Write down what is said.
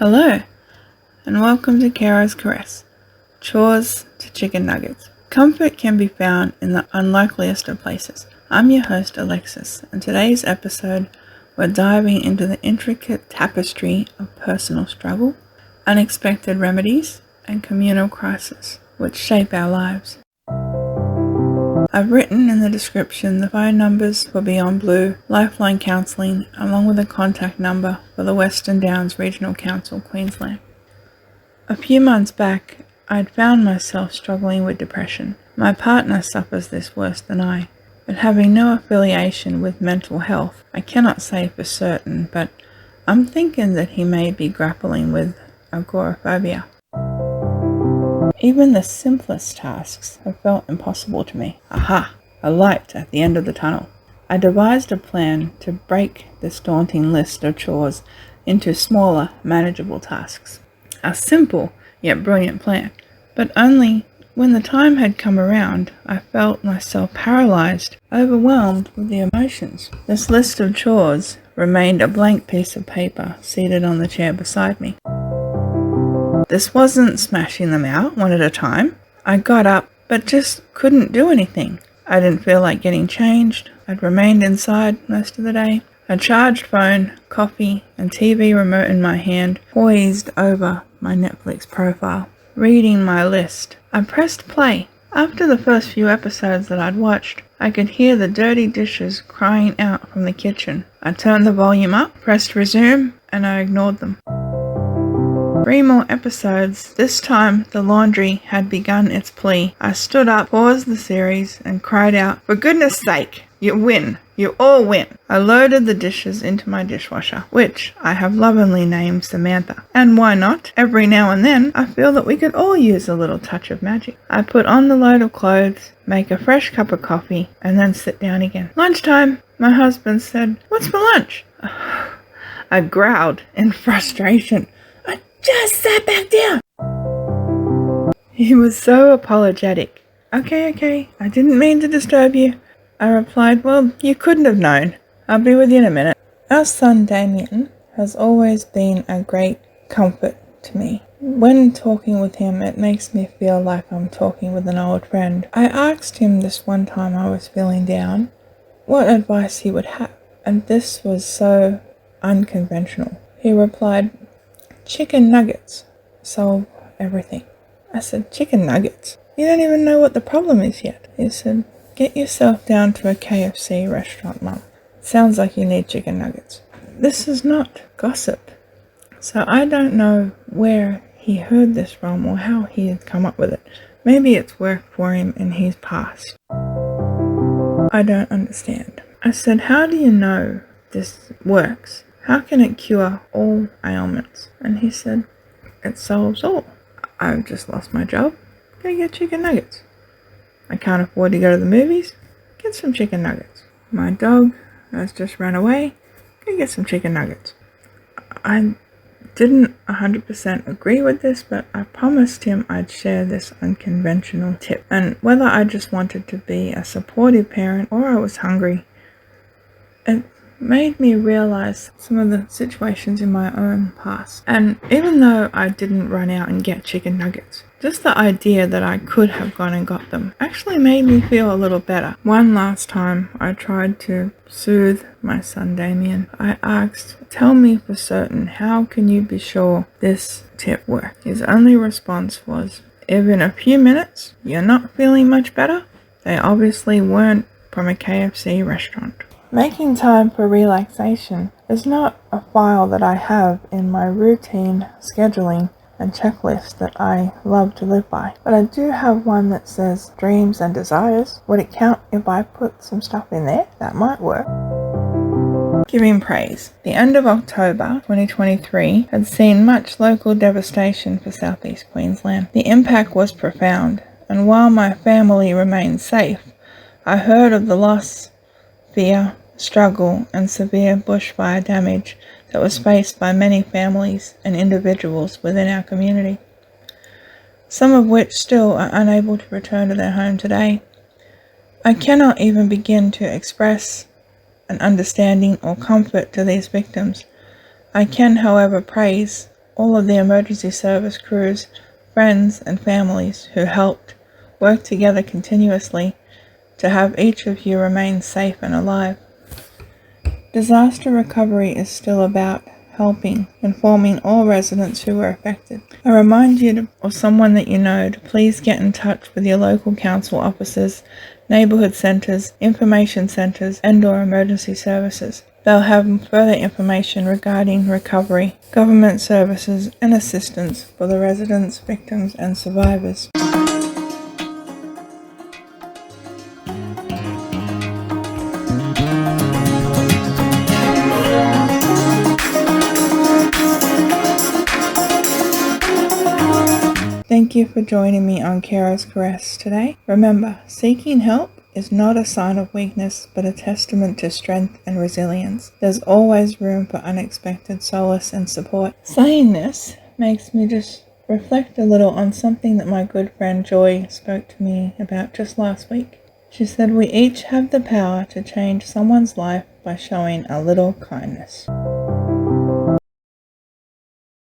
Hello, and welcome to Chores, Chores to Chicken Nuggets. Comfort can be found in the unlikeliest of places. I'm your host, Alexis, and today's episode, we're diving into the intricate tapestry of personal struggle, unexpected remedies, and communal crisis, which shape our lives. I've written in the description the phone numbers for Beyond Blue, Lifeline Counselling, along with a contact number for the Western Downs Regional Council, Queensland. A few months back, I'd found myself struggling with depression. My partner suffers this worse than I, but having no affiliation with mental health, I cannot say for certain, but I'm thinking that he may be grappling with agoraphobia. Even the simplest tasks have felt impossible to me. Aha! A light at the end of the tunnel. I devised a plan to break this daunting list of chores into smaller, manageable tasks. A simple yet brilliant plan. But only when the time had come around, I felt myself paralyzed, overwhelmed with the emotions. This list of chores remained a blank piece of paper seated on the chair beside me. This wasn't smashing them out one at a time. I got up, but just couldn't do anything. I didn't feel like getting changed. I'd remained inside most of the day. A charged phone, coffee, and TV remote in my hand, poised over my Netflix profile, reading my list. I pressed play. After the first few episodes that I'd watched, I could hear the dirty dishes crying out from the kitchen. I turned the volume up, pressed resume, and I ignored them. 3 more episodes. This time, the laundry had begun its plea. I stood up, paused the series, and cried out, "For goodness sake, you win. You all win." I loaded the dishes into my dishwasher, which I have lovingly named Samantha. And why not? Every now and then, I feel that we could all use a little touch of magic. I put on the load of clothes, make a fresh cup of coffee, and then sit down again. Lunchtime, my husband said, "What's for lunch?" I growled in frustration. "Just sat back down." He was so apologetic. Okay, I didn't mean to disturb you. I replied, "Well, you couldn't have known. I'll be with you in a minute." Our son Damien has always been a great comfort to me. When talking with him, it makes me feel like I'm talking with an old friend. I asked him this one time I was feeling down what advice he would have, and this was so unconventional. He replied, "Chicken nuggets solve everything." I said, "Chicken nuggets? You don't even know what the problem is yet." He said, "Get yourself down to a KFC restaurant, Mum. Sounds like you need chicken nuggets." This is not gossip. So I don't know where he heard this from or how he had come up with it. Maybe it's worked for him in his past. I don't understand. I said, "How do you know this works? How can it cure all ailments?" And he said, "It solves all. I've just lost my job. Go get chicken nuggets. I can't afford to go to the movies. Get some chicken nuggets. My dog has just run away. Go get some chicken nuggets." I didn't 100% agree with this, but I promised him I'd share this unconventional tip. And whether I just wanted to be a supportive parent or I was hungry, it made me realize some of the situations in my own past. And even though I didn't run out and get chicken nuggets, just the idea that I could have gone and got them actually made me feel a little better. One last time, I tried to soothe my son Damien. I asked, "Tell me for certain, how can you be sure this tip worked?" His only response was, "If in a few minutes you're not feeling much better, they obviously weren't from a KFC restaurant." Making time for relaxation is not a file that I have in my routine scheduling and checklist that I love to live by. But I do have one that says dreams and desires. Would it count if I put some stuff in there? That might work. Giving praise. The end of October 2023 had seen much local devastation for southeast Queensland. The impact was profound, and while my family remained safe, I heard of the loss, fear, struggle, and severe bushfire damage that was faced by many families and individuals within our community, some of which still are unable to return to their home today. I cannot even begin to express an understanding or comfort to these victims. I can, however, praise all of the emergency service crews, friends and families who helped work together continuously to have each of you remain safe and alive. Disaster recovery is still about helping, informing all residents who were affected. I remind you or someone that you know to please get in touch with your local council officers, neighbourhood centres, information centres and/or emergency services. They'll have further information regarding recovery, government services and assistance for the residents, victims and survivors. Thank you for joining me on Chores today. Remember, seeking help is not a sign of weakness, but a testament to strength and resilience. There's always room for unexpected solace and support. Saying this makes me just reflect a little on something that my good friend Joy spoke to me about just last week. She said we each have the power to change someone's life by showing a little kindness.